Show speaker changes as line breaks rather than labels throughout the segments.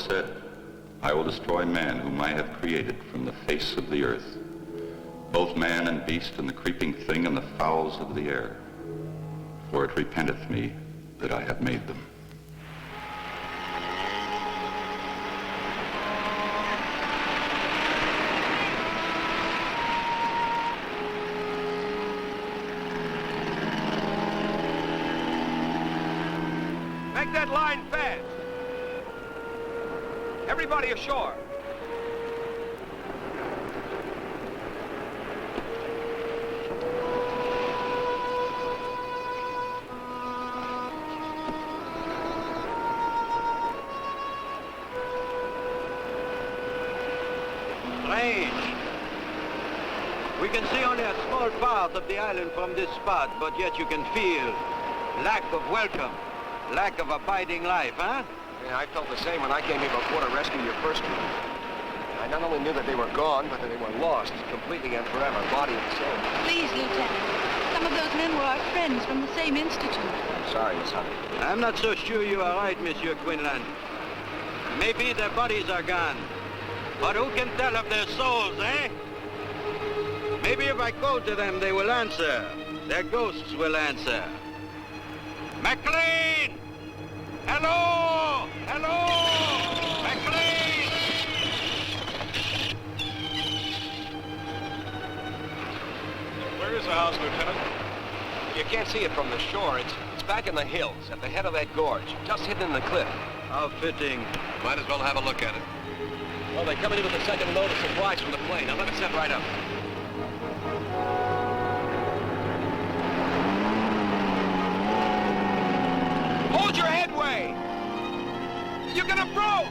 said, I will destroy man whom I have created from the face of the earth, both man and beast and the creeping thing and the fowls of the air. For it repenteth me that I have made them.
Make that line fast. Everybody ashore.
Strange. We can see only a small part of the island from this spot, but yet you can feel lack of welcome, lack of abiding life, huh?
Yeah, I felt the same when I came here before to rescue your first crew. I not only knew that they were gone, but that they were lost completely and forever, body and soul.
Please, Lieutenant. Some of those men were our friends from the same institute.
I'm sorry, Miss Hunter.
I'm not so sure you are right, Monsieur Quinlan. Maybe their bodies are gone, but who can tell of their souls, eh? Maybe if I call to them, they will answer. Their ghosts will answer. McLean! Hello! Hello! McLean!
Where is the house, Lieutenant? You can't see it from the shore. It's back in the hills, at the head of that gorge, just hidden in the cliff.
How fitting.
Might as well have a look at it. Well, they're coming in with the second load of supplies from the plane. Now let us set right up. Hold your headway! You can approach!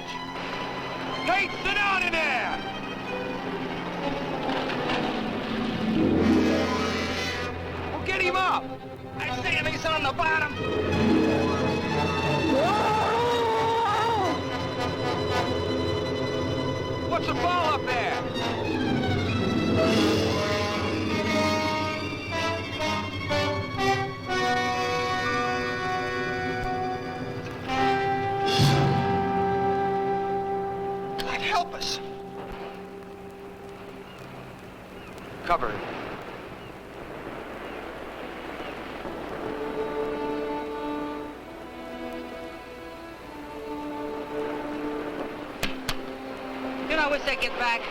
Hey, sit down in there! Well, get him up! I say if he's on the bottom! What's the ball up there? God help us. Cover.
I wish I'd get back.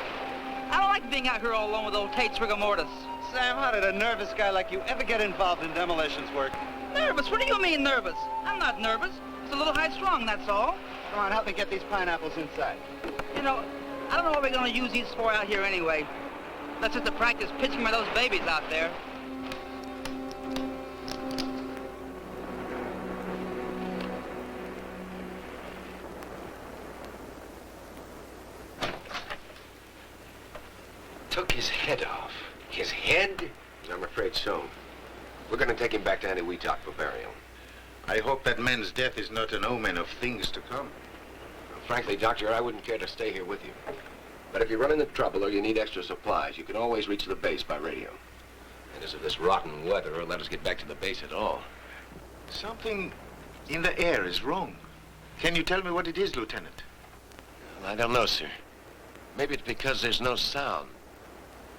I don't like being out here all alone with old Tate's rigor mortis.
Sam, how did a nervous guy like you ever get involved in demolitions work?
Nervous? What do you mean nervous? I'm not nervous. It's a little high-strung, that's all.
Come on, help me get these pineapples inside.
You know, I don't know what we're going to use these for out here anyway. That's just to practice pitching by those babies out there.
Took his head off. His head? I'm afraid so. We're going to take him back to Eniwetok for burial.
I hope that man's death is not an omen of things to come.
Well, frankly, Doctor, I wouldn't care to stay here with you. But if you run into trouble or you need extra supplies, you can always reach the base by radio. And as of this rotten weather, or let us get back to the base at all.
Something in the air is wrong. Can you tell me what it is, Lieutenant?
Well, I don't know, sir. Maybe it's because there's no sound.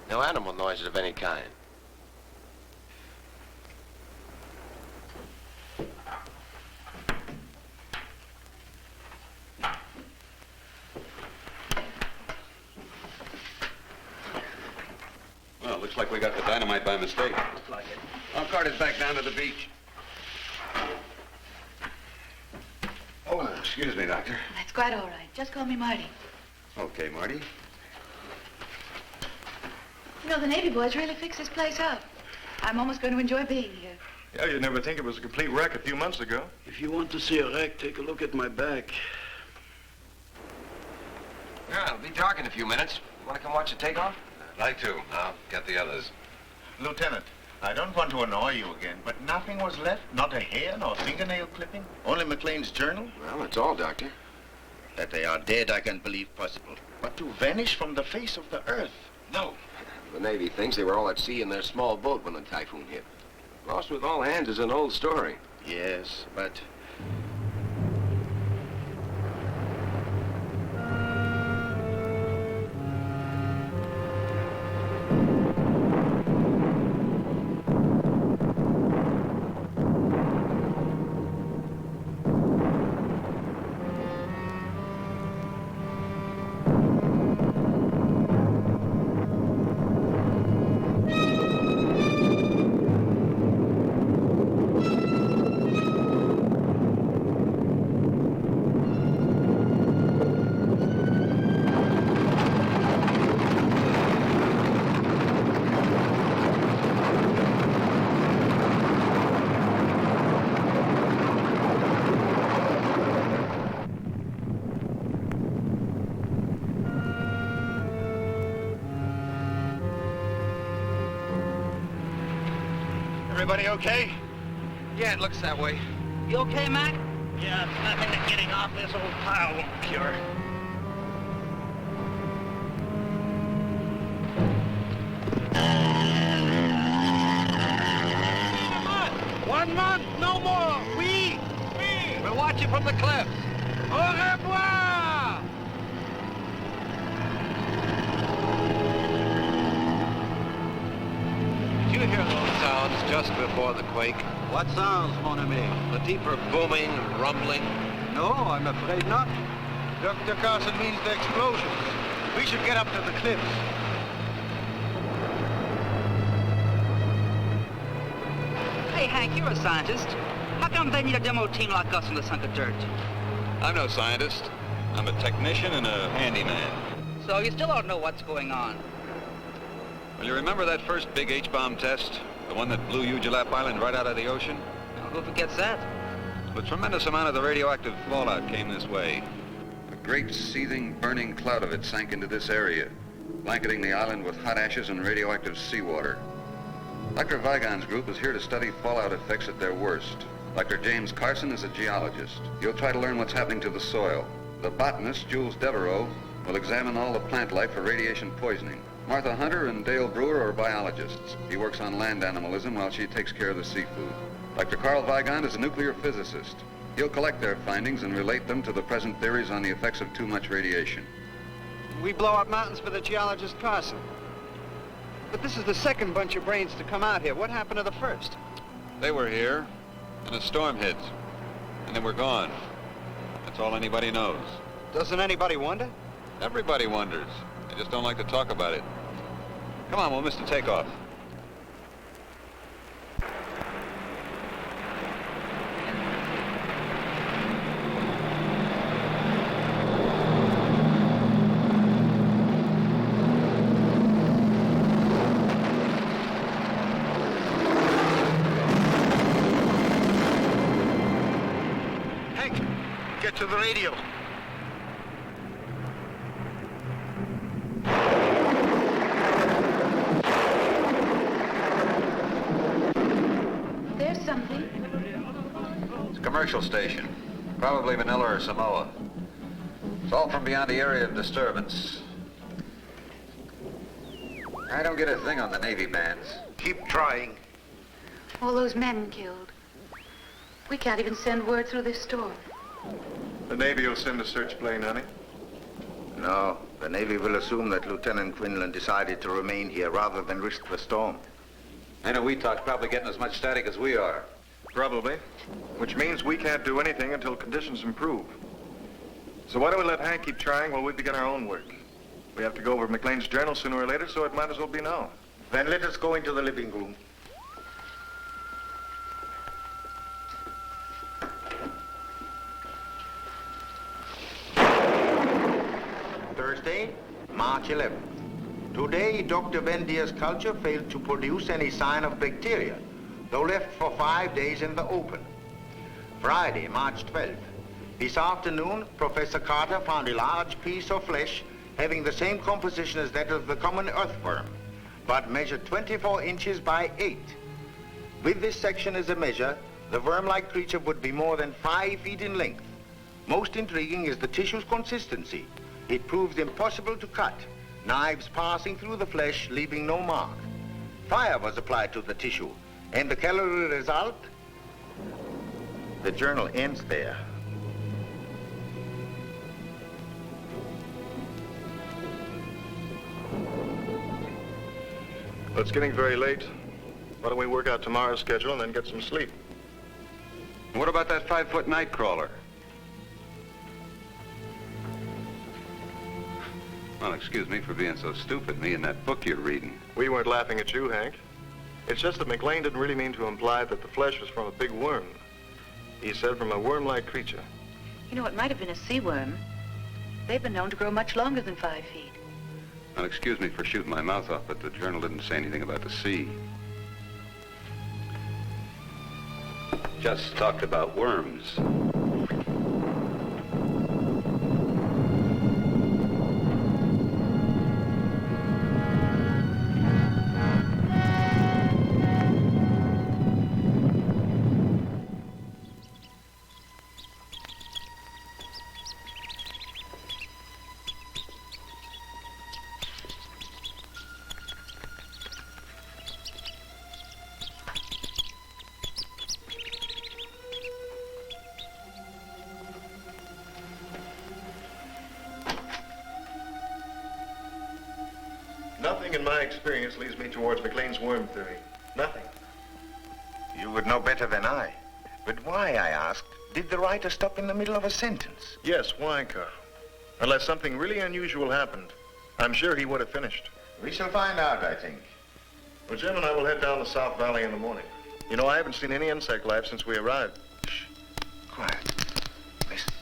No animal noises of any kind.
Well, looks like we got the dynamite by mistake.
Looks like it.
I'll cart it back down to the beach.
Oh, excuse me, Doctor.
That's quite all right. Just call me Marty.
Okay, Marty.
You know, the Navy boys really fixed this place up. I'm almost going to enjoy being here.
Yeah, you'd never think it was a complete wreck a few months ago.
If you want to see a wreck, take a look at my back.
Yeah, I'll be dark in a few minutes. You want to come watch the takeoff?
I'd like to. I'll get the others.
Lieutenant, I don't want to annoy you again, but nothing was left? Not a hair, nor fingernail clipping? Only McLean's journal?
Well, that's all, Doctor.
That they are dead, I can believe possible. But to vanish from the face of the earth? No.
The Navy thinks they were all at sea in their small boat when the typhoon hit. Lost with all hands is an old story.
Yes, but... Everybody okay?
Yeah, it looks that way.
You okay, Mac?
Yeah, it's nothing that getting off this old pile won't cure.
One month, no more. We'll watch you from the cliffs. Au revoir!
Did you hear those sounds just before the quake?
What sounds, mon ami?
The deeper booming, rumbling.
No, I'm afraid not.
Dr. Carson means the explosions. We should get up to the cliffs.
Hey, Hank, you're a scientist. How come they need a demo team like us in this hunk of dirt?
I'm no scientist. I'm a technician and a handyman.
So you still don't know what's going on.
Well, you remember that first big H-bomb test? The one that blew Ujulap Island right out of the ocean?
Who forgets that?
A tremendous amount of the radioactive fallout came this way. A great seething, burning cloud of it sank into this area, blanketing the island with hot ashes and radioactive seawater. Dr. Vigon's group is here to study fallout effects at their worst. Dr. James Carson is a geologist. He'll try to learn what's happening to the soil. The botanist, Jules Devereaux, will examine all the plant life for radiation poisoning. Martha Hunter and Dale Brewer are biologists. He works on land animalism while she takes care of the seafood. Dr. Carl Vigon is a nuclear physicist. He'll collect their findings and relate them to the present theories on the effects of too much radiation.
We blow up mountains for the geologist Carson. But this is the second bunch of brains to come out here. What happened to the first?
They were here, and a storm hit, and they were gone. That's all anybody knows.
Doesn't anybody wonder?
Everybody wonders. They just don't like to talk about it. Come on, we'll miss the takeoff.
Hank, get to the radio.
There's something.
It's a commercial station. Probably Manila or Samoa. It's all from beyond the area of disturbance. I don't get a thing on the Navy bands.
Keep trying.
All those men killed. We can't even send word through this storm.
The Navy will send a search plane, honey.
No, the Navy will assume that Lieutenant Quinlan decided to remain here rather than risk the storm.
I know Weetalk's probably getting as much static as we are.
Probably. Which means we can't do anything until conditions improve. So why don't we let Hank keep trying while we begin our own work? We have to go over McLean's journal sooner or later, so it might as well be now.
Then let us go into the living room. Thursday, March 11th. Today, Dr. Vendier's culture failed to produce any sign of bacteria, though left for 5 days in the open. Friday, March 12th. This afternoon, Professor Carter found a large piece of flesh having the same composition as that of the common earthworm, but measured 24 inches by 8. With this section as a measure, the worm-like creature would be more than 5 feet in length. Most intriguing is the tissue's consistency. It proves impossible to cut, knives passing through the flesh, leaving no mark. Fire was applied to the tissue, and the calorie result? The journal ends there.
Well, it's getting very late. Why don't we work out tomorrow's schedule and then get some sleep?
What about that 5-foot night crawler? Well, excuse me for being so stupid, me and that book you're reading.
We weren't laughing at you, Hank. It's just that McLean didn't really mean to imply that the flesh was from a big worm. He said from a worm-like creature.
You know, it might have been a sea worm. They've been known to grow much longer than 5 feet.
Well, excuse me for shooting my mouth off, but the journal didn't say anything about the sea. Just talked about worms.
Nothing in my experience leads me towards McLean's worm theory. Nothing.
You would know better than I. But why, I asked, did the writer stop in the middle of a sentence?
Yes, why, Carl? Unless something really unusual happened, I'm sure he would have finished.
We shall find out, I think.
Well, Jim and I will head down the South Valley in the morning. You know, I haven't seen any insect life since we arrived.
Shh. Quiet. Listen.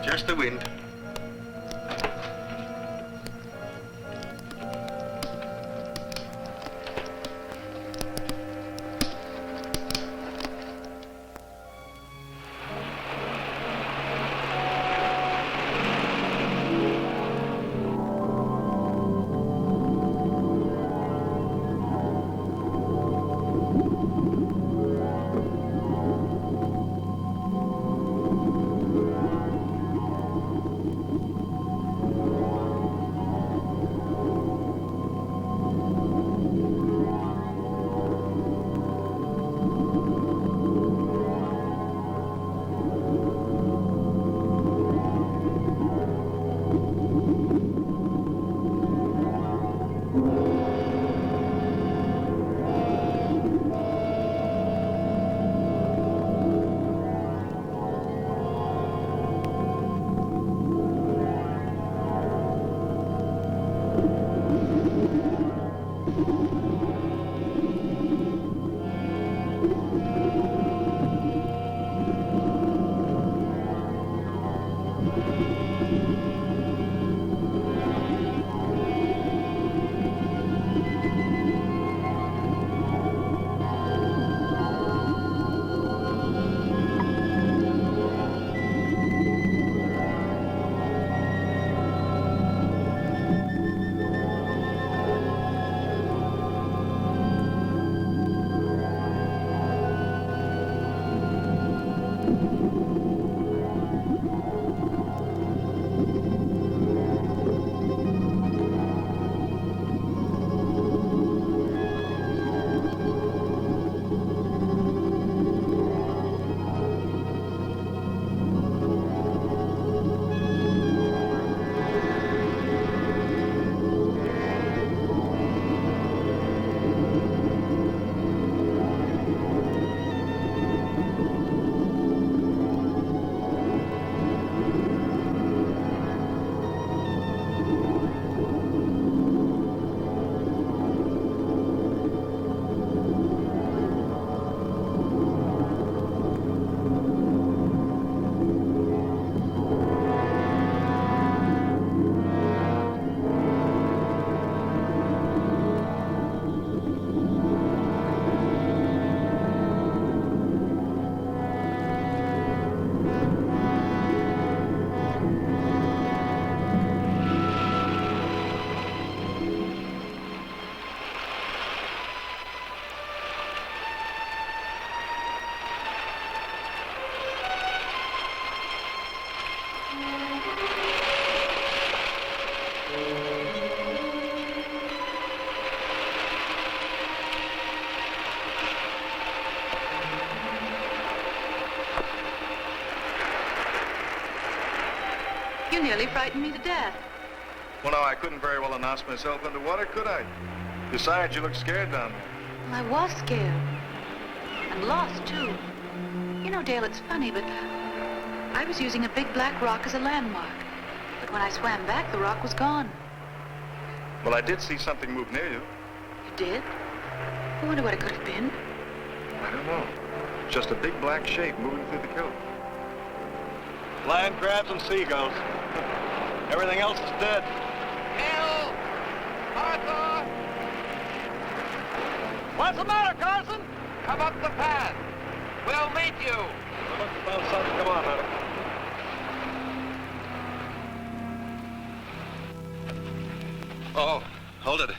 Just the wind.
You nearly frightened me to death.
Well, no, I couldn't very well announce myself underwater, could I? Besides, you look scared down there.
Well, I was scared. And lost, too. You know, Dale, it's funny, but I was using a big black rock as a landmark. But when I swam back, the rock was gone.
Well, I did see something move near you.
You did? I wonder what it could have been.
I don't know. Just a big black shape moving through the kilt.
Land crabs and seagulls. Everything else is dead.
Bill! Martha! What's the matter, Carson? Come up the path. We'll meet you.
I must have found something. Come on, Hunter.
Oh, hold it.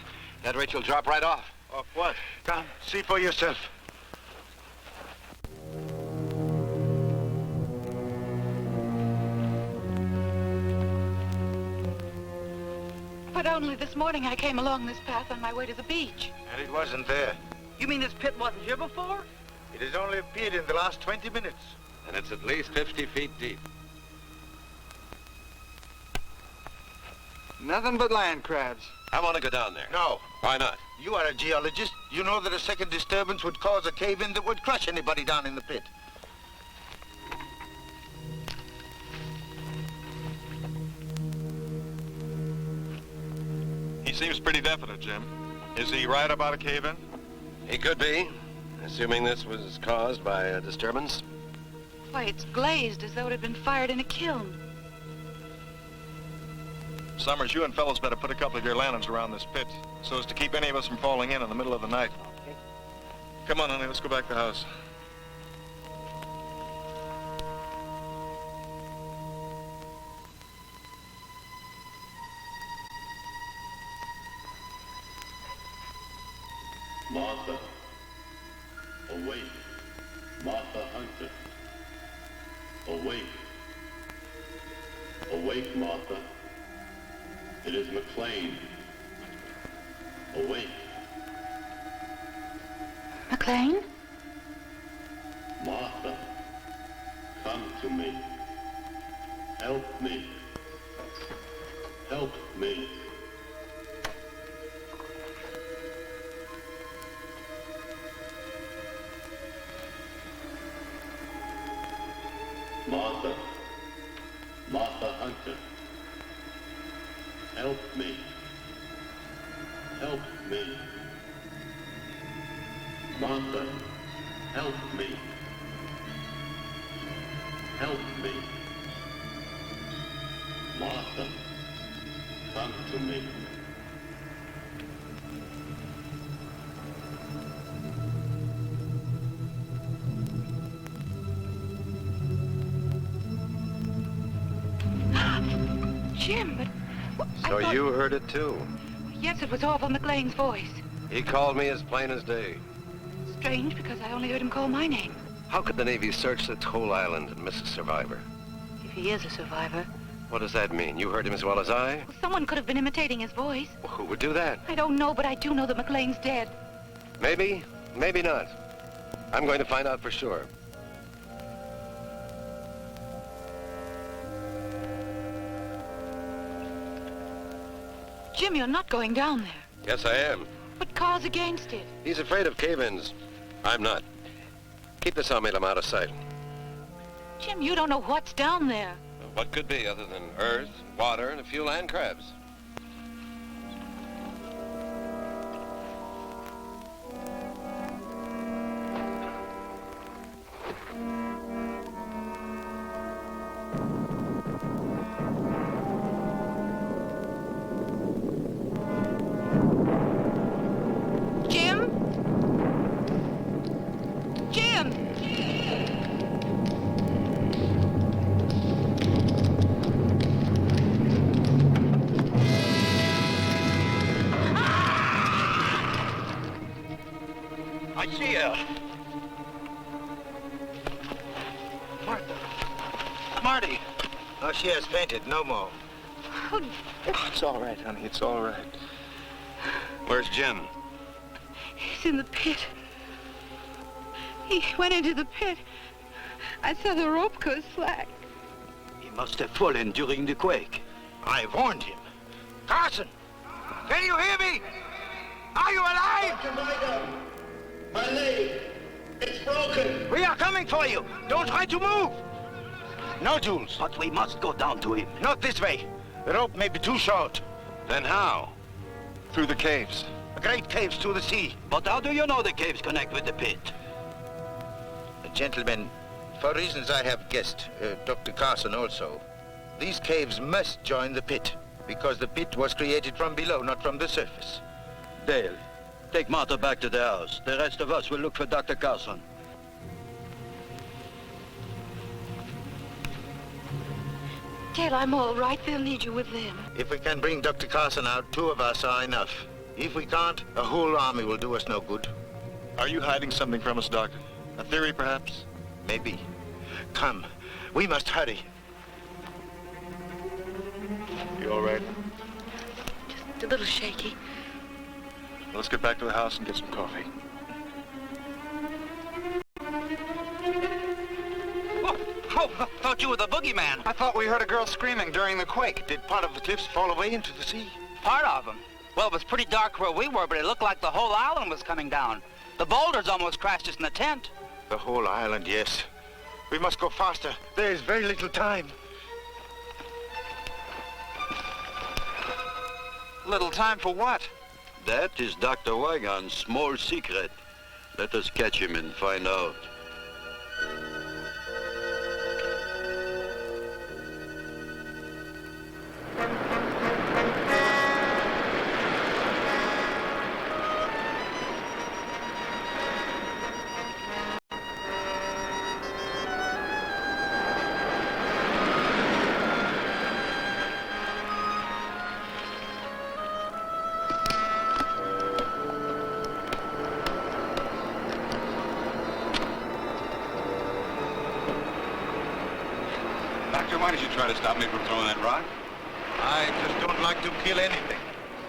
That Rachel drop right off.
Off what?
Come, see for yourself.
But only this morning I came along this path on my way to the beach.
And it wasn't there.
You mean this pit wasn't here before?
It has only appeared in the last 20 minutes.
And it's at least 50 feet deep.
Nothing but land crabs.
I want to go down there.
No.
Why not?
You are a geologist. You know that a second disturbance would cause a cave-in that would crush anybody down in the pit.
He seems pretty definite, Jim. Is he right about a cave-in?
He could be, assuming this was caused by a disturbance.
Why, it's glazed as though it had been fired in a kiln.
Summers, you and fellows better put a couple of your lanterns around this pit so as to keep any of us from falling in the middle of the night. Come on, honey, let's go back to the house.
Martha, awake. Martha Hunter, awake. Awake, Martha. It is McLean. Awake.
McLean?
Martha, come to me. Help me. Help me. Martha, Martha Hunter, help me, help me. Martha, help me, help me. Martha, come to me.
Jim, but... I
So
thought...
you heard it too?
Yes, it was Orville McLean's voice.
He called me as plain as day.
Strange, because I only heard him call my name.
How could the Navy search this whole island and miss a survivor?
If he is a survivor.
What does that mean? You heard him as well as I?
Well, someone could have been imitating his voice.
Well, who would do that?
I don't know, but I do know that McLean's dead.
Maybe, maybe not. I'm going to find out for sure.
Jim, you're not going down there.
Yes, I am.
But Carr's against it.
He's afraid of cave-ins. I'm not. Keep the sawmill out of sight.
Jim, you don't know what's down there.
What could be other than earth, water, and a few land crabs?
Jim? Jim!
I see her.
Marty. Oh, she has fainted. No more.
Oh,
It's all right, honey. It's all right. Where's Jim?
he's in the pit. He went into the pit. I saw the rope go slack.
He must have fallen during the quake.
I warned him. Carson! Can you hear me? Are you alive?
My leg, it's broken.
We are coming for you. Don't try to move. No, Jules.
But we must go down to him.
Not this way. The rope may be too short.
Then how?
Through the caves.
Great caves to the sea.
But how do you know the caves connect with the pit?
Gentlemen, for reasons I have guessed, Dr. Carson also, These caves must join the pit, because the pit was created from below, not from the surface.
Dale, take Martha back to the house. The rest of us will look for Dr. Carson.
Dale, I'm all right. They'll need you with them.
If we can bring Dr. Carson out, 2 of us are enough. If we can't, a whole army will do us no good.
Are you hiding something from us, Doctor? A theory, perhaps?
Maybe. Come, we must hurry.
You all right?
Just a little shaky.
Let's get back to the house and get some coffee.
Oh, thought you were the boogeyman.
I thought we heard a girl screaming during the quake.
Did part of the cliffs fall away into the sea?
Part of them. Well, it was pretty dark where we were, but it looked like the whole island was coming down. The boulders almost crashed us in the tent.
The whole island, yes. We must go faster. There is very little time.
Little time for what?
That is Dr. Weigan's small secret. Let us catch him and find out.
Why did you try to stop me from throwing that rock?
I just don't like to kill anything,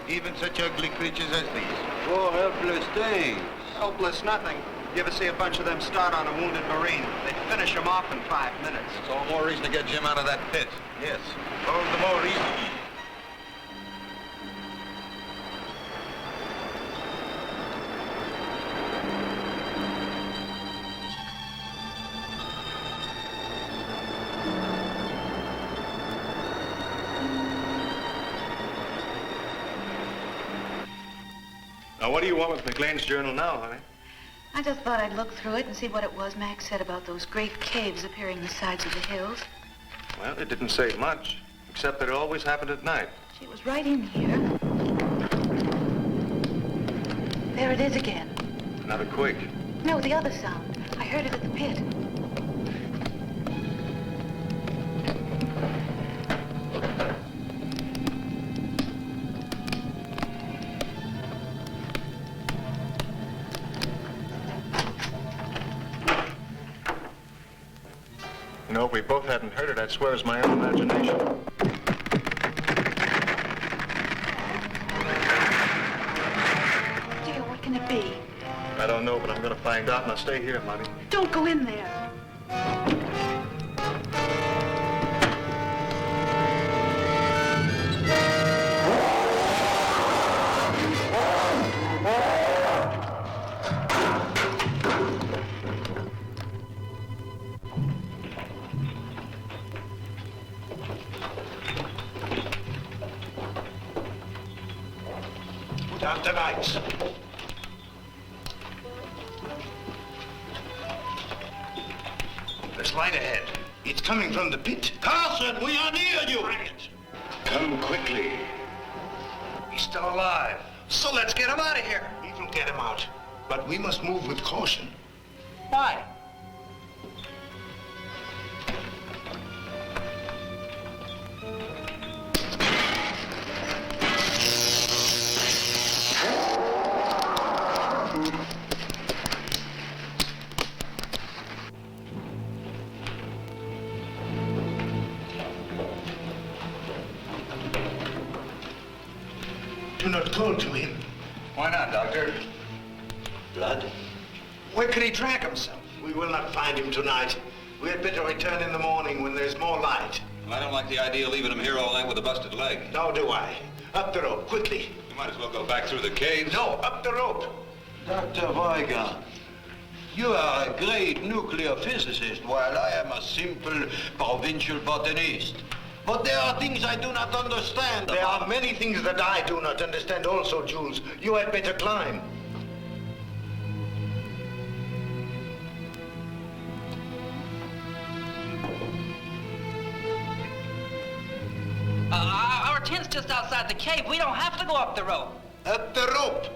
even such ugly creatures as these.
Poor helpless things.
Helpless nothing. You ever see a bunch of them start on a wounded Marine? They finish him off in 5 minutes.
It's all more reason to get Jim out of that pit.
Yes, all the more reason.
Now, what do you want with McLean's journal now, honey?
I just thought I'd look through it and see what it was Max said about those great caves appearing in the sides of the hills.
Well, it didn't say much, except that it always happened at night.
She was right in here. There it is again.
Another quake.
No, the other sound. I heard it at the pit.
You know, if we both hadn't heard it, I'd swear it's my own imagination.
Dear, what can it be?
I don't know, but I'm gonna find out, and I'll stay here, Monty.
Don't go in there.
Put out the lights. There's light ahead. It's coming from the pit.
Carson, we are near you.
Come quickly. He's still alive.
So let's get him out of here.
We will get him out. But we must move with caution.
Why?
Do not call to him.
Why not, Doctor?
Blood?
Where could he drag himself?
We will not find him tonight. We had better return in the morning when there's more light.
Well, I don't like the idea of leaving him here all night with a busted leg.
Nor do I. Up the rope, quickly.
You might as well go back through the caves.
No, up the rope.
Dr. Weigan, you are a great nuclear physicist, while I am a simple provincial botanist. But there are things I do not understand.
There are many things that I do not understand also, Jules. You had better climb.
Our tent's just outside the cave. We don't have to go up the rope.
Up the rope.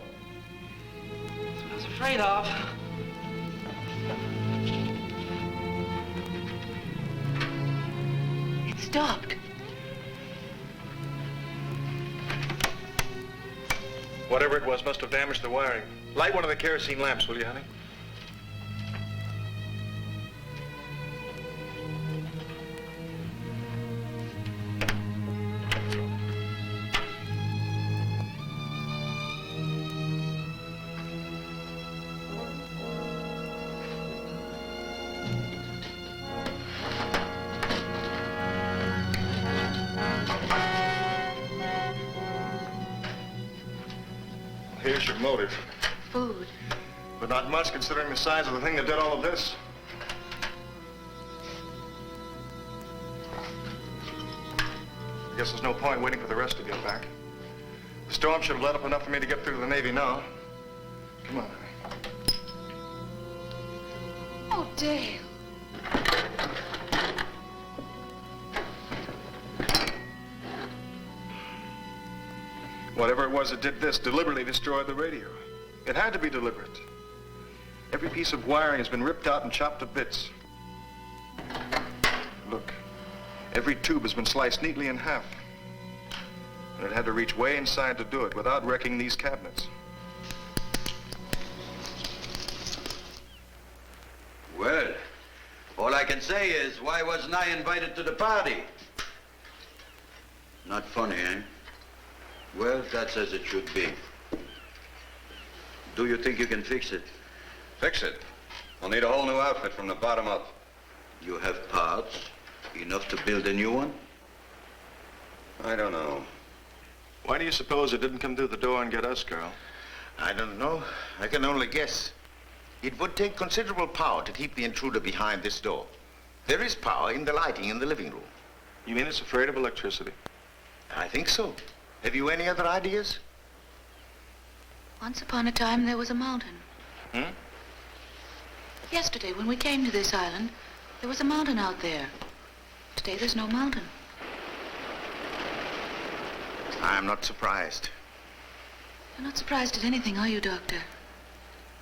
That's what I was afraid of.
It stopped.
Whatever it was must have damaged the wiring. Light one of the kerosene lamps, will you, honey? Here's your motive.
Food.
But not much considering the size of the thing that did all of this. I guess there's no point waiting for the rest to get back. The storm should have let up enough for me to get through to the Navy now. Come on, honey.
Oh, Dale.
Whatever it was that did this deliberately destroyed the radio. It had to be deliberate. Every piece of wiring has been ripped out and chopped to bits. Look, every tube has been sliced neatly in half. And it had to reach way inside to do it without wrecking these cabinets.
Well, all I can say is, why wasn't I invited to the party? Not funny, eh? Well, that's as it should be. Do you think you can fix it?
Fix it. We'll need a whole new outfit from the bottom up.
You have parts, enough to build a new one?
I don't know.
Why do you suppose it didn't come through the door and get us, Carl?
I don't know. I can only guess. It would take considerable power to keep the intruder behind this door. There is power in the lighting in the living room.
You mean it's afraid of electricity?
I think so. Have you any other ideas?
Once upon a time, there was a mountain.
Hmm?
Yesterday, when we came to this island, there was a mountain out there. Today, there's no mountain.
I'm not surprised.
You're not surprised at anything, are you, Doctor?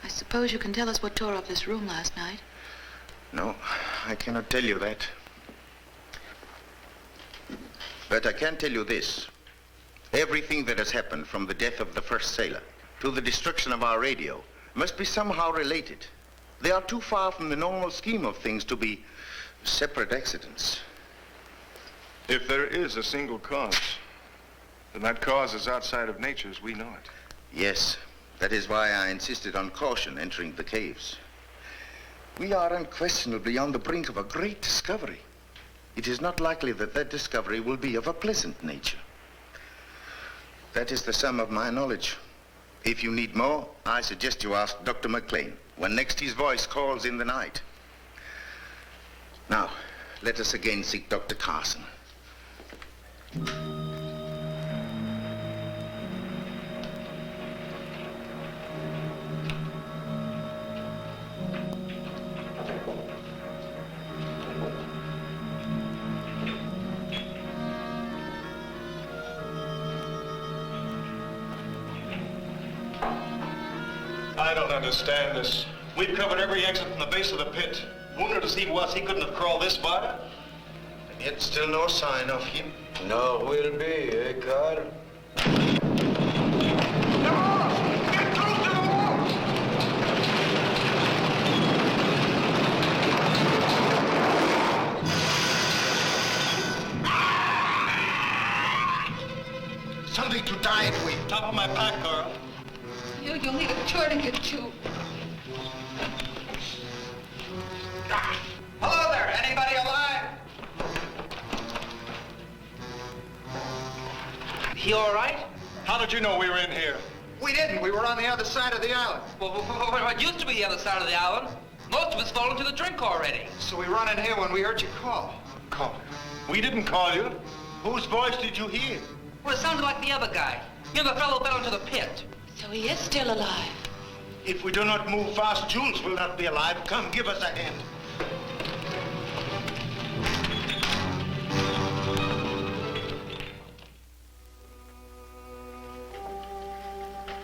I suppose you can tell us what tore up this room last night.
No, I cannot tell you that. But I can tell you this. Everything that has happened from the death of the first sailor to the destruction of our radio must be somehow related. They are too far from the normal scheme of things to be separate accidents.
If there is a single cause, then that cause is outside of nature as we know it.
Yes, that is why I insisted on caution entering the caves. We are unquestionably on the brink of a great discovery. It is not likely that that discovery will be of a pleasant nature. That is the sum of my knowledge. If you need more, I suggest you ask Dr. McLean when next his voice calls in the night. Now, let us again seek Dr. Carson.
I don't understand this. We've covered every exit from the base of the pit. Wounded as he was, he couldn't have crawled this far.
And yet still no sign of him.
No, will be, eh, Carl?
Get close to the walls!
Something to tie it with.
Top of my pack, Carl.
You'll need a tourniquet, too.
Hello there, anybody alive? He all right?
How did you know we were in here?
We didn't. We were on the other side of the island.
Well, it used to be the other side of the island. Most of us fall into the drink already.
So we run in here when we heard you call.
Call. We didn't call you. Whose voice did you hear?
Well, it sounded like the other guy. You know, the fellow who fell into the pit.
So he is still alive.
If we do not move fast, Jules will not be alive. Come, give us a hand.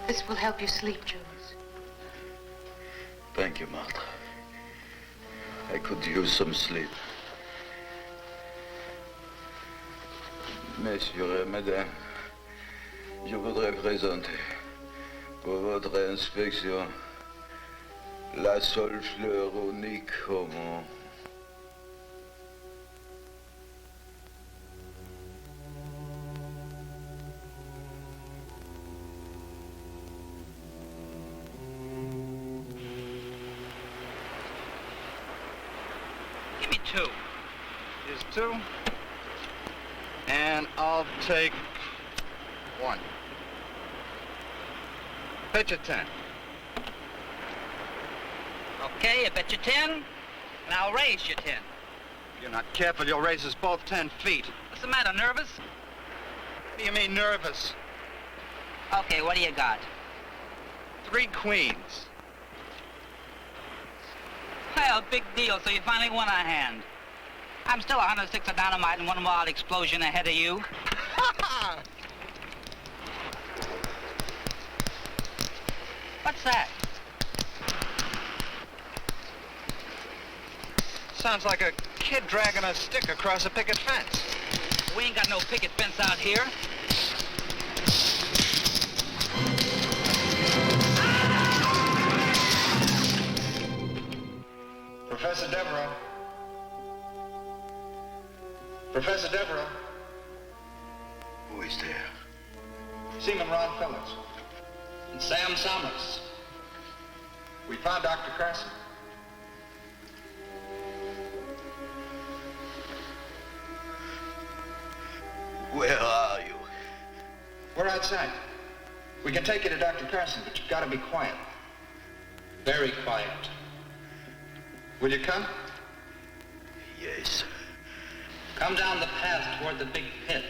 This will help you sleep, Jules.
Thank you, Martha. I could use some sleep. Messieurs et mesdames, je voudrais présenter pour votre inspection la seule fleur unique au monde.
Give me 2.
Here's 2. And I'll take 1. Bet you 10.
Okay, I bet you 10, and I'll raise you 10.
If you're not careful, you'll raise us both 10 feet.
What's the matter, nervous?
What do you mean, nervous?
Okay, what do you got?
3 queens.
Well, big deal, so you finally won a hand. I'm still 106 of dynamite and 1 wild explosion ahead of you. What's that?
Sounds like a kid dragging a stick across a picket fence.
We ain't got no picket fence out here.
Professor Devereaux. Professor Devereaux.
Who is there?
Seaman Ron Phillips. And Sam Summers. We found Dr. Carson.
Where are you?
We're outside. We can take you to Dr. Carson, but you've got to be quiet. Very quiet. Will you come?
Yes.
Come down the path toward the big pit.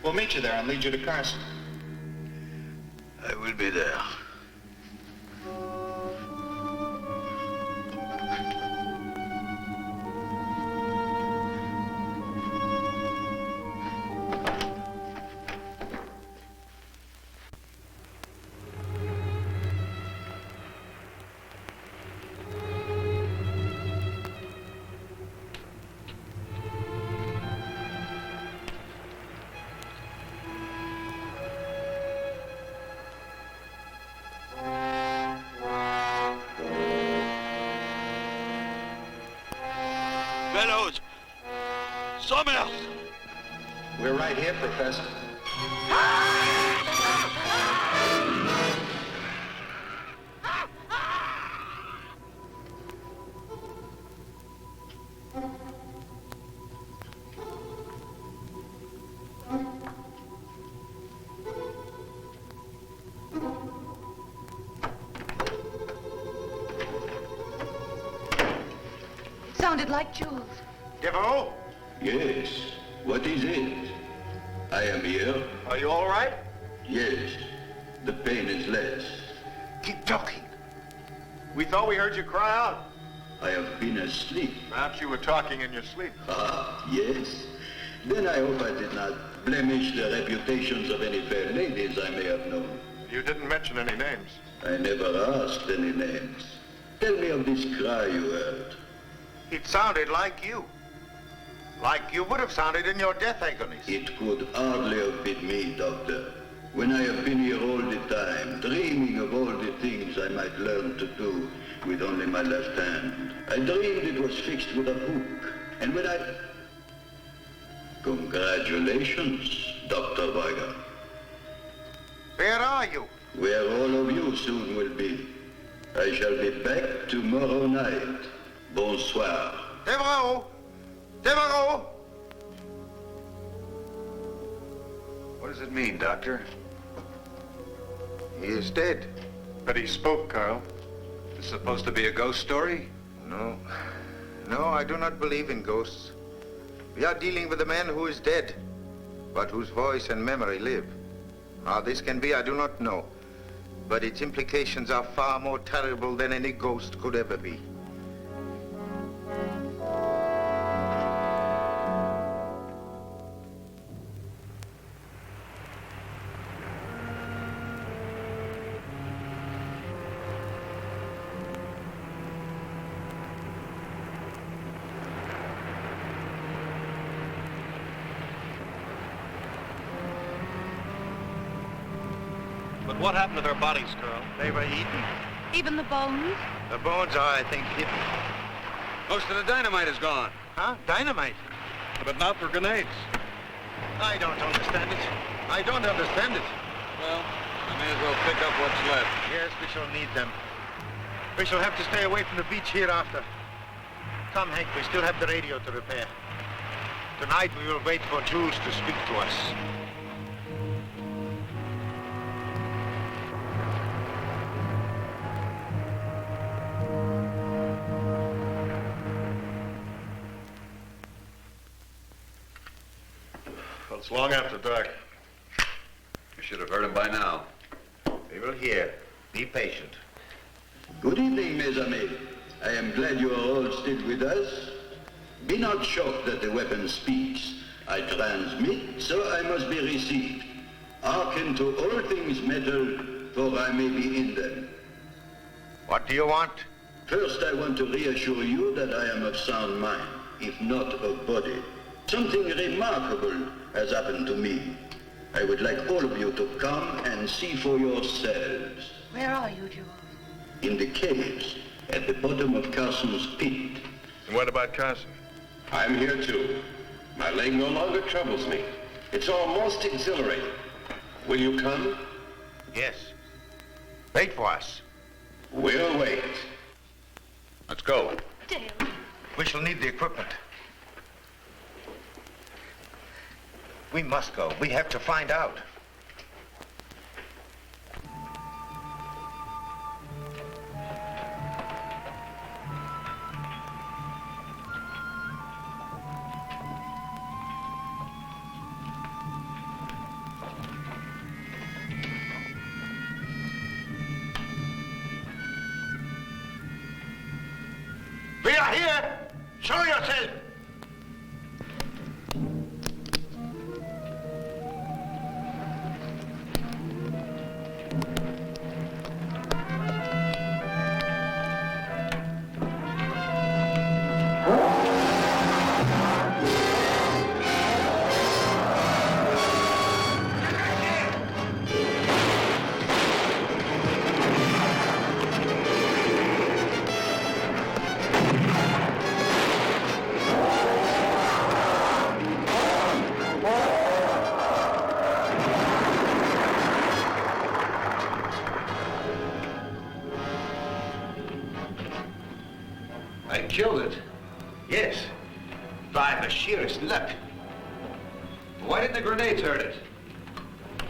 We'll meet you there and lead you to Carson.
I will be there.
Fellows! Summers!
We're right here, Professor.
Sounded like Jules.
Devereaux,
Yes. What is it? I am here.
are you all right?
Yes. The pain is less.
Keep talking. We thought we heard you cry out.
I have been asleep.
Perhaps you were talking in your sleep.
Ah, yes. Then I hope I did not blemish the reputations of any fair ladies I may have known.
You didn't mention any names.
I never asked any names. Tell me of this cry you heard.
It sounded like you. Like you would have sounded in your death agonies.
It could hardly have been me, Doctor. When I have been here all the time, dreaming of all the things I might learn to do with only my left hand. I dreamed it was fixed with a hook. And when I... Congratulations, Dr. Weiger.
Where are you?
Where all of you soon will be. I shall be back tomorrow night. Bonsoir.
Devereaux! Devereaux!
What does it mean, Doctor?
He is dead.
But he spoke, Carl.
It's supposed to be a ghost story?
No. No, I do not believe in ghosts. We are dealing with a man who is dead, but whose voice and memory live. How this can be, I do not know. But its implications are far more terrible than any ghost could ever be.
But what happened to their bodies, Colonel?
They were eaten.
Even the bones?
The bones are, I think, hidden.
Most of the dynamite is gone.
Huh? Dynamite?
But not for grenades.
I don't understand it. I don't understand it.
Well, I may as well pick up what's left.
Yes, we shall need them. We shall have to stay away from the beach hereafter. Come, Hank, we still have the radio to repair. Tonight we will wait for Jules to speak to us.
Well, it's long after dark.
You should have heard him by now.
We will hear. Be patient.
Good evening, mes amis. I am glad you are all still with us. Be not shocked that the weapon speaks. I transmit, so I must be received. Hearken to all things metal, for I may be in them.
What do you want?
First, I want to reassure you that I am of sound mind, if not of body. Something remarkable has happened to me. I would like all of you to come and see for yourselves.
Where are you, Jules?
In the caves, at the bottom of Carson's pit.
And what about Carson?
I'm here too. My leg no longer troubles me. It's almost exhilarating. Will you come?
Yes. Wait for us.
We'll wait.
Let's go.
Dale.
We shall need the equipment. We must go. We have to find out. We are here! Show yourself!
I killed it.
Yes. By the sheerest luck.
Why didn't the grenades hurt it?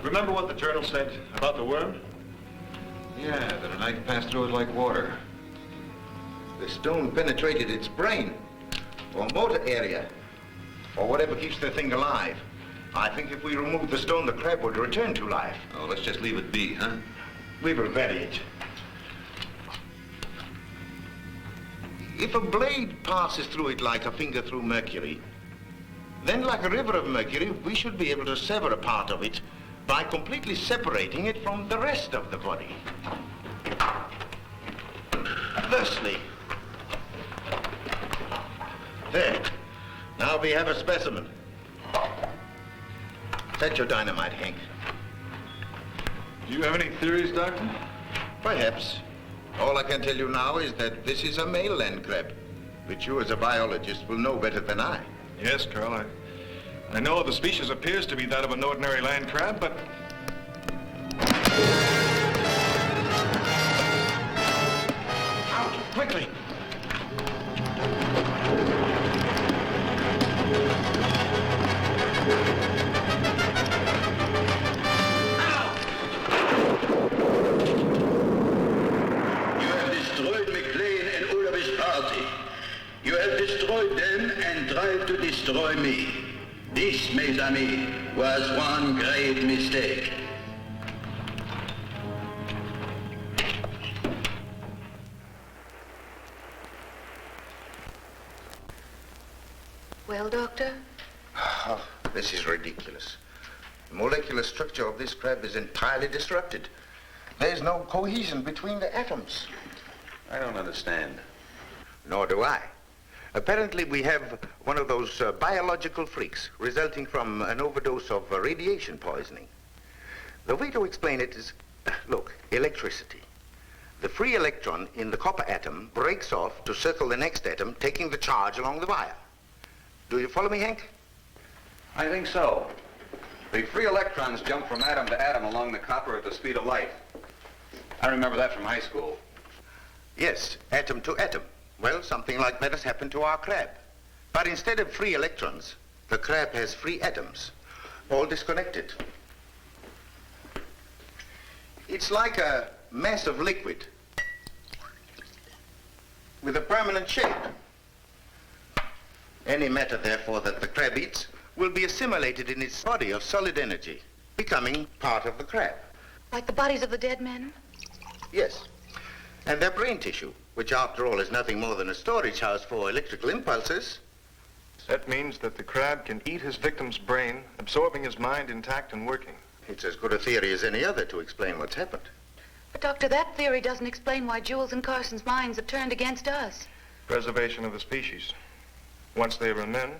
Remember what the journal said about the worm?
Yeah, that a knife passed through it like water.
The stone penetrated its brain, or motor area, or whatever keeps the thing alive. I think if we remove the stone, the crab would return to life.
Oh, let's just leave it be, huh?
We will bury it. If a blade passes through it like a finger through mercury, then like a river of mercury, we should be able to sever a part of it by completely separating it from the rest of the body. Thusly. There. Now we have a specimen. Set your dynamite, Hank.
Do you have any theories, Doctor?
Perhaps. All I can tell you now is that this is a male land crab, which you as a biologist will know better than I.
Yes, Carl. I know the species appears to be that of an ordinary land crab, but...
Out, quickly!
You have destroyed them and tried to destroy me. This, mes amis, was one great mistake.
Well, Doctor?
Oh, this is ridiculous. The molecular structure of this crab is entirely disrupted. There's no cohesion between the atoms.
I don't understand.
Nor do I. Apparently, we have one of those biological freaks resulting from an overdose of radiation poisoning. The way to explain it is Look, electricity. The free electron in the copper atom breaks off to circle the next atom, taking the charge along the wire. Do you follow me, Hank?
I think so. The free electrons jump from atom to atom along the copper at the speed of light. I remember that from high school.
Yes, atom to atom. Well, something like that has happened to our crab. But instead of free electrons, the crab has free atoms, all disconnected. It's like a mass of liquid with a permanent shape. Any matter, therefore, that the crab eats will be assimilated in its body of solid energy, becoming part of the crab.
Like the bodies of the dead men?
Yes. And their brain tissue, which after all is nothing more than a storage house for electrical impulses.
That means that the crab can eat his victim's brain, absorbing his mind intact and working.
It's as good a theory as any other to explain what's happened.
But, Doctor, that theory doesn't explain why Jules and Carson's minds have turned against us.
Preservation of the species. Once they were men,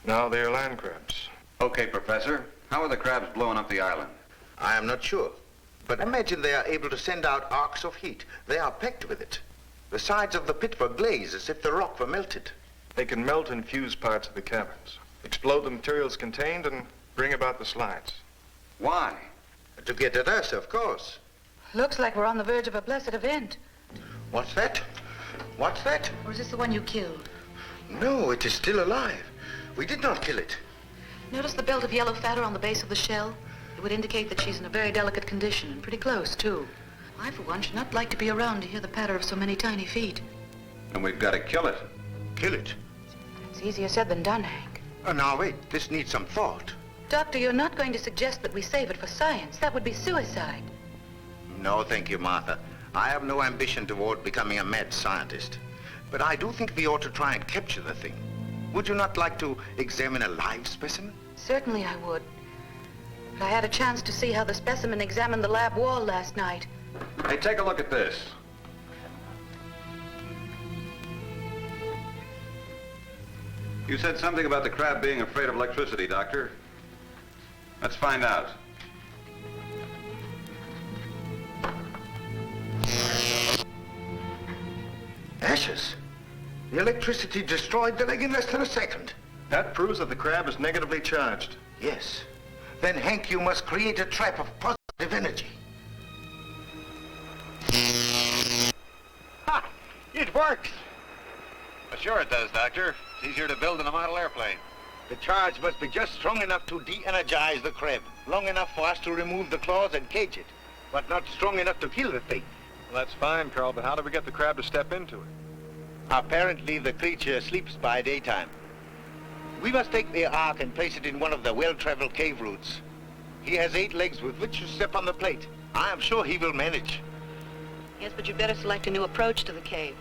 now they are land crabs.
Okay, Professor. How are the crabs blowing up the island?
I am not sure. But imagine they are able to send out arcs of heat. They are packed with it. The sides of the pit were glazed as if the rock were melted.
They can melt and fuse parts of the caverns, explode the materials contained, and bring about the slides.
Why?
To get at us, of course.
Looks like we're on the verge of a blessed event.
What's that? What's that?
Or is this the one you killed?
No, it is still alive. We did not kill it.
Notice the belt of yellow fat on the base of the shell? It would indicate that she's in a very delicate condition, and pretty close, too. I, for one, should not like to be around to hear the patter of so many tiny feet.
And we've got to kill it.
Kill it?
It's easier said than done, Hank.
Now, wait. This needs some thought.
Doctor, you're not going to suggest that we save it for science. That would be suicide.
No, thank you, Martha. I have no ambition toward becoming a mad scientist. But I do think we ought to try and capture the thing. Would you not like to examine a live specimen?
Certainly I would. But I had a chance to see how the specimen examined the lab wall last night.
Hey, take a look at this. You said something about the crab being afraid of electricity, Doctor. Let's find out.
Ashes. The electricity destroyed the leg in less than a second.
That proves that the crab is negatively charged.
Yes. Then, Hank, you must create a trap of positive energy.
Ha! It works! Well, sure it does, Doctor. It's easier to build than a model airplane.
The charge must be just strong enough to de-energize the crab, long enough for us to remove the claws and cage it, but not strong enough to kill the thing.
Well, that's fine, Carl, but how do we get the crab to step into it?
Apparently, the creature sleeps by daytime. We must take the ark and place it in one of the well-traveled cave routes. He has 8 legs with which to step on the plate. I am sure he will manage.
Yes, but you'd better select a new approach to the cave.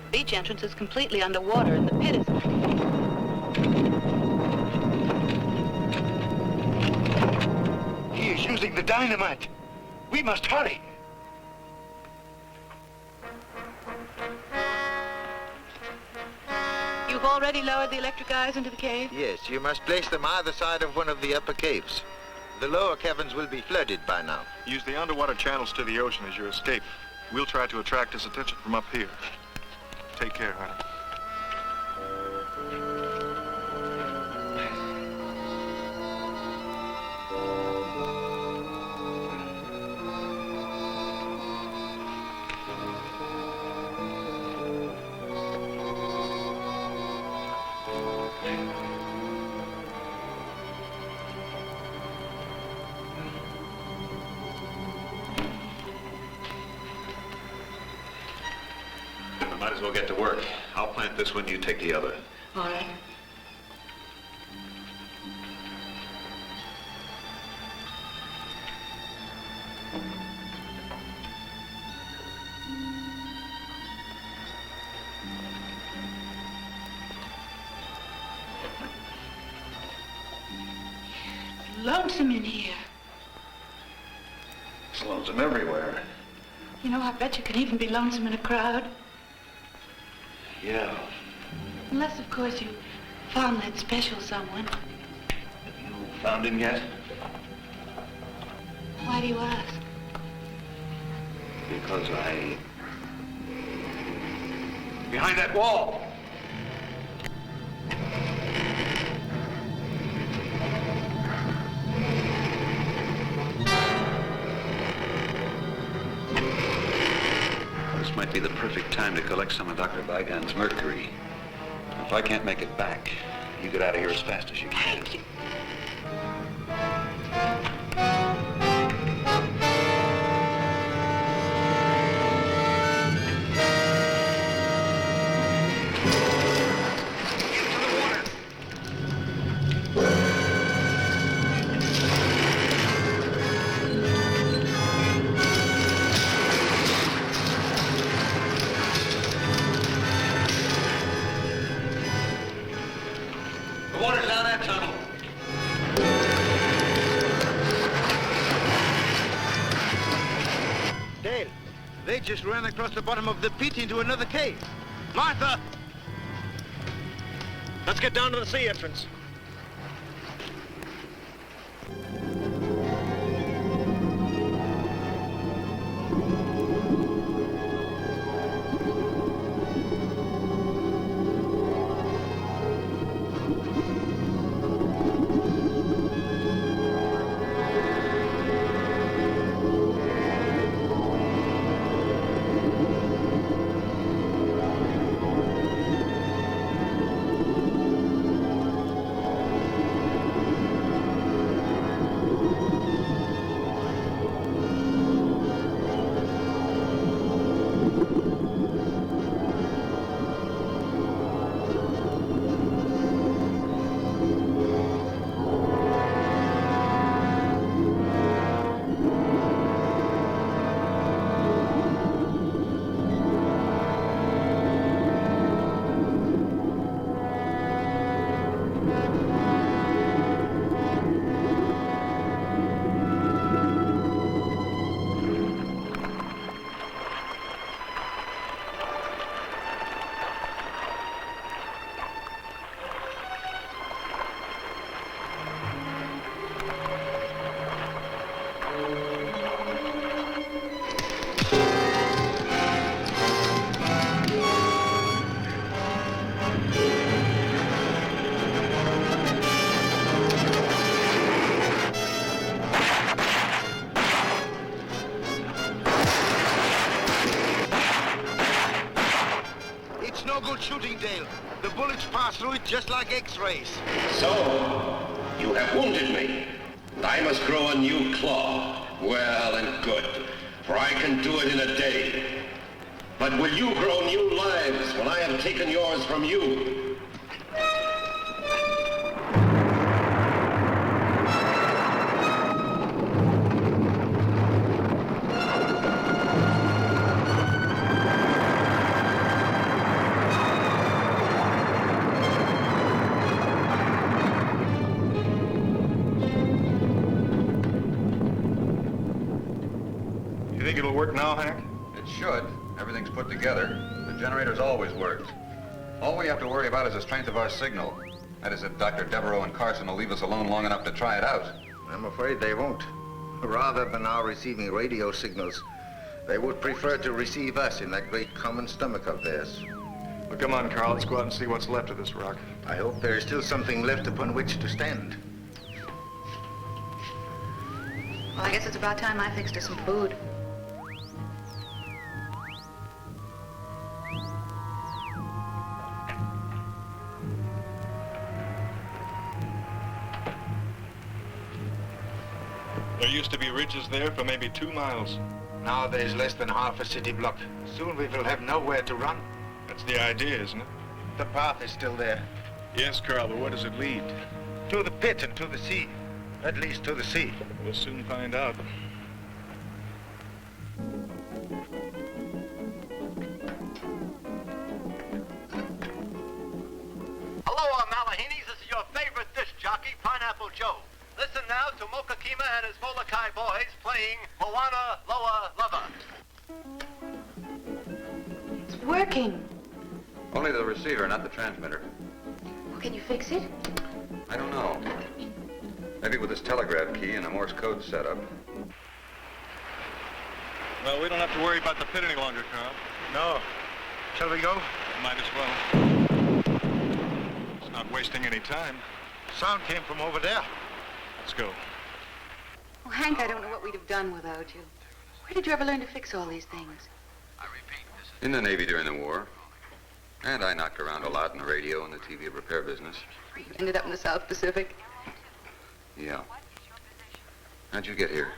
The beach entrance is completely underwater, and the pit is...
He is using the dynamite. We must hurry.
You've already lowered the electric eyes into the cave?
Yes, you must place them either side of one of the upper caves. The lower caverns will be flooded by now.
Use the underwater channels to the ocean as your escape. We'll try to attract his attention from up here. Take care, honey.
Might as well get to work. I'll plant this one, you take the other.
All right. It's lonesome in here.
It's lonesome everywhere.
You know, I bet you can even be lonesome in a crowd.
Yeah.
Unless, of course, you found that special someone.
Have you found him yet?
Why do you ask?
because I... Behind that wall! This might be the perfect time to collect some of Dr. Vigan's mercury. If I can't make it back, you get out of here as fast as you can.
Just ran across the bottom of the pit into another cave. Martha!
Let's get down to the sea entrance.
Shooting, Dale. The bullets pass through it just like X-rays.
So, you have wounded me. I must grow a new claw. Well and good, for I can do it in a day. But will you grow new lives when I have taken yours from you?
It'll work now, Hank?
It should. Everything's put together. The generator's always worked. All we have to worry about is the strength of our signal. That is, if Dr. Devereaux and Carson will leave us alone long enough to try it out.
I'm afraid they won't. Rather than our receiving radio signals, they would prefer to receive us in that great common stomach of theirs.
Well, come on, Carl. Let's go out and see what's left of this rock.
I hope there is still something left upon which to stand.
Well, I guess it's about time I fixed us some food.
There used to be ridges there for maybe 2 miles.
Now there's less than half a city block. Soon we will have nowhere to run.
That's the idea, isn't it?
The path is still there.
Yes, Carl, but where does it lead?
To the pit and to the sea. At least to the sea.
We'll soon find out.
Hello, Malahinis. This is your favorite disc jockey, Pineapple Joe. Listen now to Mokakima and his Molokai boys playing Moana Loa Lava.
It's working.
Only the receiver, not the transmitter.
Well, can you fix it?
I don't know. Maybe with this telegraph key and a Morse code setup.
Well, we don't have to worry about the pit any longer, Carl.
No. Shall we go?
Might as well. It's not wasting any time.
Sound came from over there.
Let's go.
Oh, Hank, I don't know what we'd have done without you. Where did you ever learn to fix all these things?
In the Navy during the war. And I knocked around a lot in the radio and the TV repair business.
Ended up in the South Pacific.
Yeah. How'd you get here?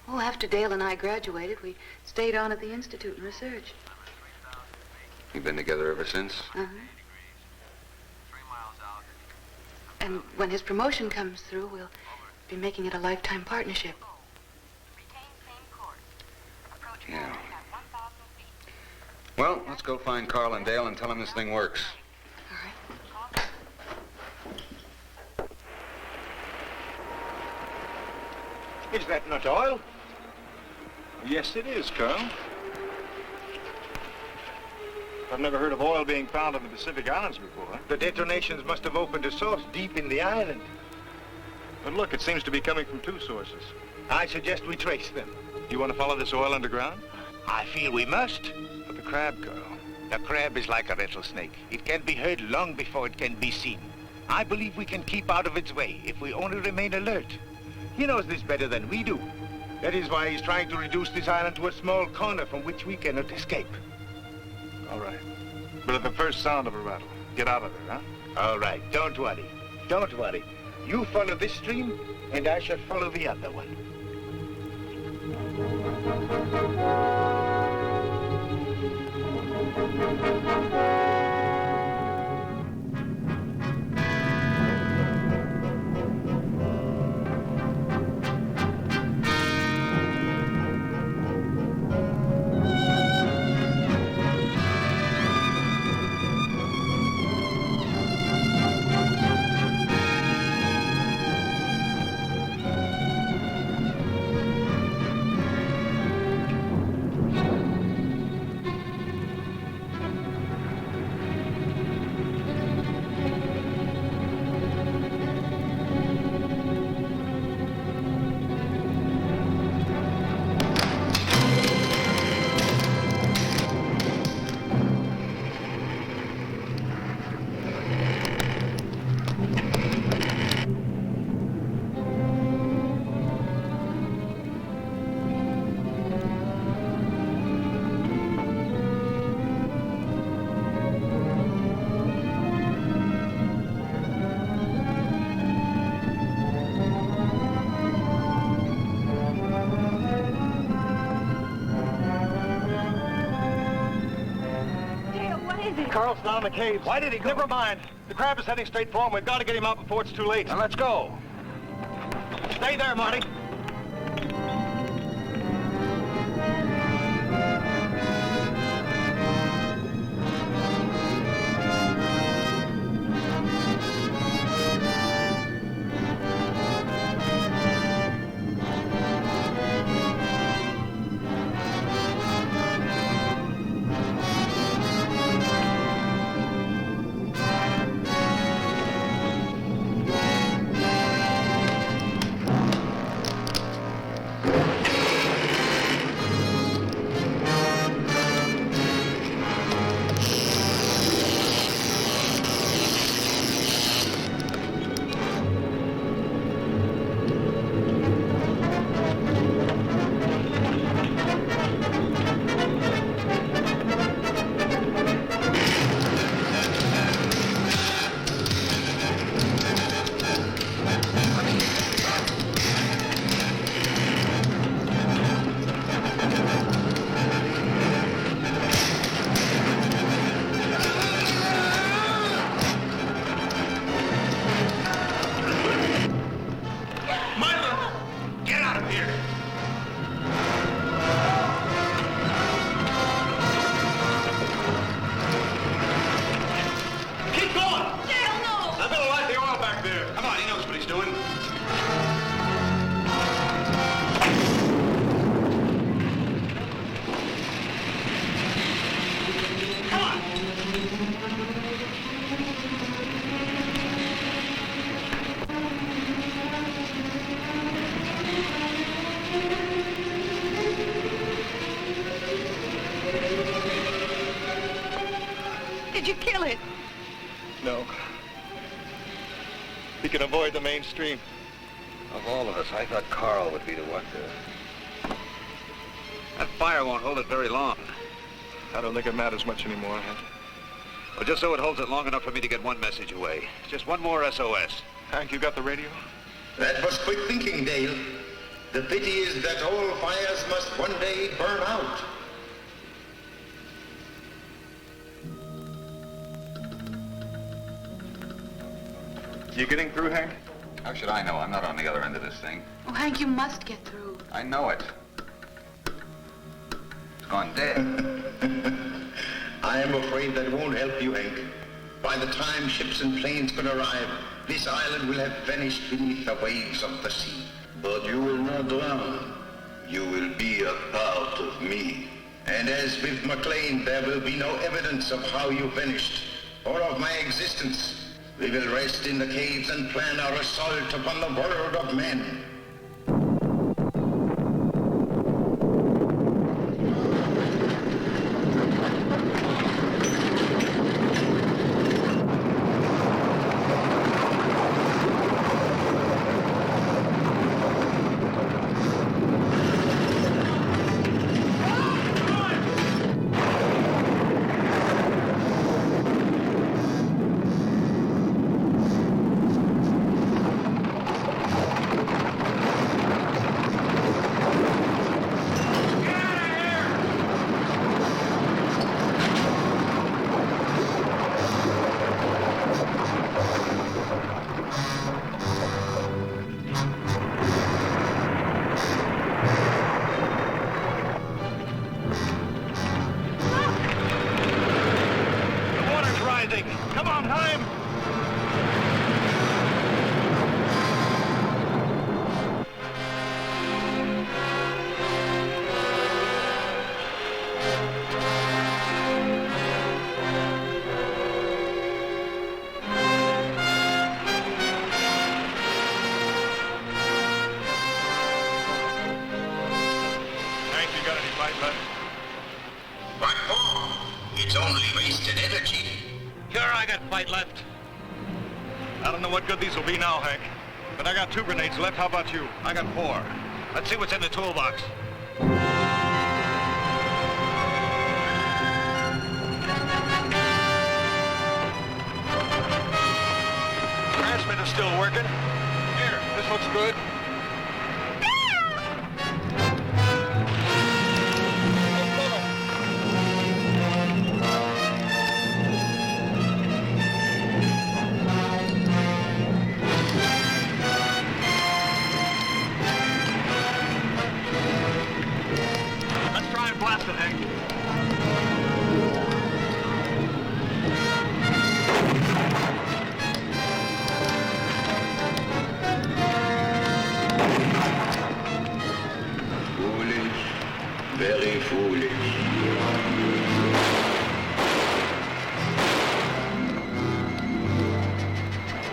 Oh, after Dale and I graduated, we stayed on at the Institute and researched.
You've been together ever since?
Uh-huh. And when his promotion comes through, we'll be making it a lifetime partnership.
Yeah. Well, let's go find Carl and Dale and tell them this thing works.
Is that not oil?
Yes, it is, Carl. I've never heard of oil being found on the Pacific Islands before.
The detonations must have opened a source deep in the island.
But look, it seems to be coming from two sources.
I suggest we trace them.
You want to follow this oil underground?
I feel we must.
But the crab, Carl.
The crab is like a rattlesnake. It can be heard long before it can be seen. I believe we can keep out of its way if we only remain alert.
He knows this better than we do. That is why he's trying to reduce this island to a small corner from which we cannot escape.
All right. But at the first sound of a rattle, get out of there, huh?
All right, don't worry. Don't worry. You follow this stream, and I shall follow the other one.
Carl's down in the caves. Why did he go? Never mind. The crab is heading straight for him. We've got to get him out before it's too late.
Now let's go.
Stay there, Marty.
Did you kill it?
No. He can avoid the mainstream.
Of all of us, I thought Carl would be the one to...
That fire won't hold it very long.
I don't think it matters much anymore, Hank.
Well, just so it holds it long enough for me to get one message away. Just one more SOS.
Hank, you got the radio?
That was quick thinking, Dale. The pity is that all fires must one day burn out.
You getting through, Hank?
How should I know? I'm not on the other end of this thing.
Oh, Hank, you must get through.
I know it. It's gone dead.
I am afraid that won't help you, Hank. By the time ships and planes can arrive, this island will have vanished beneath the waves of the sea.
But you will not drown. You will be a part of me.
And as with McLean, there will be no evidence of how you vanished, or of my existence. We will rest in the caves and plan our assault upon the world of men.
It's only wasted energy.
Sure, I got fight left. I don't know what good these will be now, Hank. But I got 2 grenades left. How about you?
I got 4. Let's see what's in the toolbox.
Transmitter's still working. Here, this looks good.
Very foolish.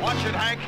Watch it, Hank.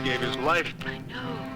Gave his life.
I know.